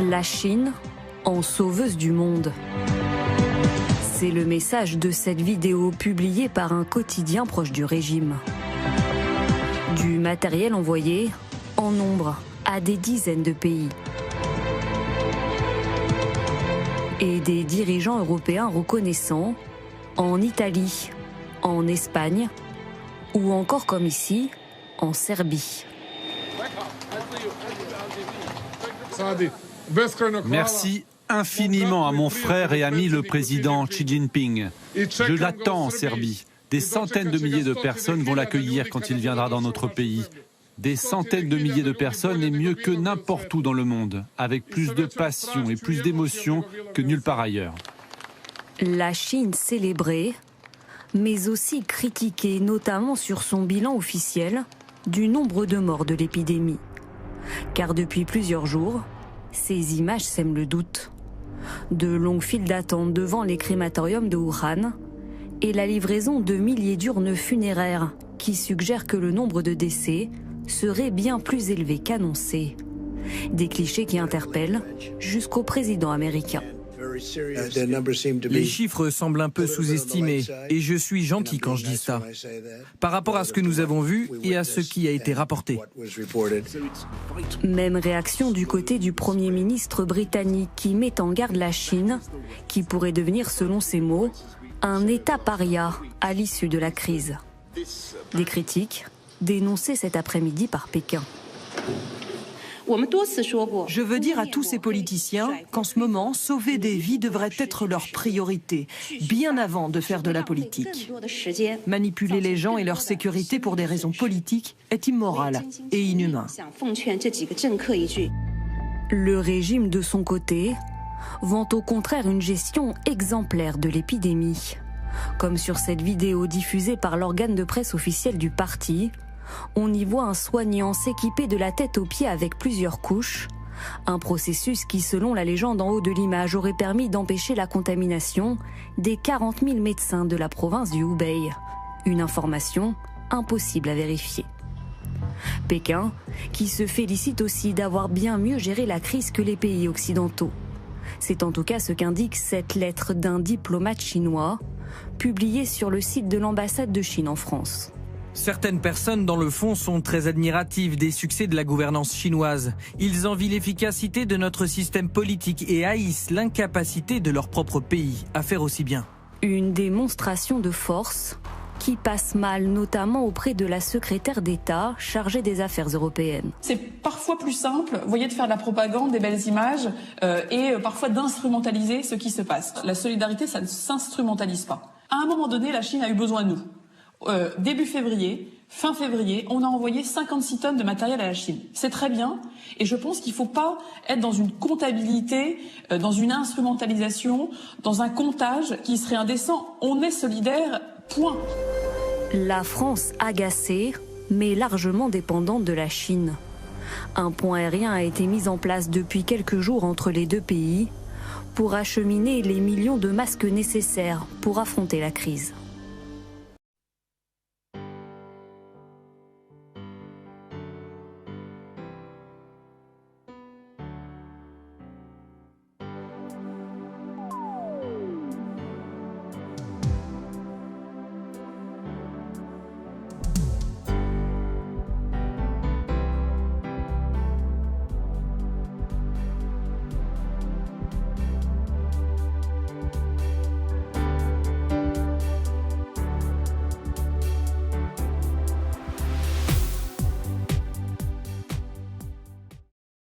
La Chine en sauveuse du monde. C'est le message de cette vidéo publiée par un quotidien proche du régime. Du matériel envoyé en nombre à des dizaines de pays. Et des dirigeants européens reconnaissants en Italie, en Espagne ou encore comme ici, en Serbie. Merci infiniment à mon frère et ami le président Xi Jinping. Je l'attends en Serbie. Des centaines de milliers de personnes vont l'accueillir quand il viendra dans notre pays. Des centaines de milliers de personnes est mieux que n'importe où dans le monde, avec plus de passion et plus d'émotion que nulle part ailleurs. La Chine célébrée, mais aussi critiquée, notamment sur son bilan officiel du nombre de morts de l'épidémie. Car depuis plusieurs jours, ces images sèment le doute. De longues files d'attente devant les crématoriums de Wuhan et la livraison de milliers d'urnes funéraires qui suggèrent que le nombre de décès serait bien plus élevé qu'annoncé. Des clichés qui interpellent jusqu'au président américain. Les chiffres semblent un peu sous-estimés et je suis gentil quand je dis ça. Par rapport à ce que nous avons vu et à ce qui a été rapporté. Même réaction du côté du Premier ministre britannique qui met en garde la Chine, qui pourrait devenir, selon ses mots, un État paria à l'issue de la crise. Des critiques dénoncées cet après-midi par Pékin. Je veux dire à tous ces politiciens qu'en ce moment, sauver des vies devrait être leur priorité, bien avant de faire de la politique. Manipuler les gens et leur sécurité pour des raisons politiques est immoral et inhumain. Le régime, de son côté, vante au contraire une gestion exemplaire de l'épidémie. Comme sur cette vidéo diffusée par l'organe de presse officiel du parti, on y voit un soignant s'équiper de la tête aux pieds avec plusieurs couches, un processus qui, selon la légende en haut de l'image, aurait permis d'empêcher la contamination des 40 000 médecins de la province du Hubei. Une information impossible à vérifier. Pékin, qui se félicite aussi d'avoir bien mieux géré la crise que les pays occidentaux. C'est en tout cas ce qu'indique cette lettre d'un diplomate chinois, publiée sur le site de l'ambassade de Chine en France. Certaines personnes, dans le fond, sont très admiratives des succès de la gouvernance chinoise. Ils envient l'efficacité de notre système politique et haïssent l'incapacité de leur propre pays à faire aussi bien. Une démonstration de force qui passe mal, notamment auprès de la secrétaire d'État chargée des affaires européennes. C'est parfois plus simple, vous voyez, de faire de la propagande, des belles images et parfois d'instrumentaliser ce qui se passe. La solidarité, ça ne s'instrumentalise pas. À un moment donné, la Chine a eu besoin de nous. Début février, fin février, on a envoyé 56 tonnes de matériel à la Chine. C'est très bien, et je pense qu'il ne faut pas être dans une comptabilité, dans une instrumentalisation, dans un comptage qui serait indécent. On est solidaire, point. La France agacée, mais largement dépendante de la Chine. Un pont aérien a été mis en place depuis quelques jours entre les deux pays pour acheminer les millions de masques nécessaires pour affronter la crise.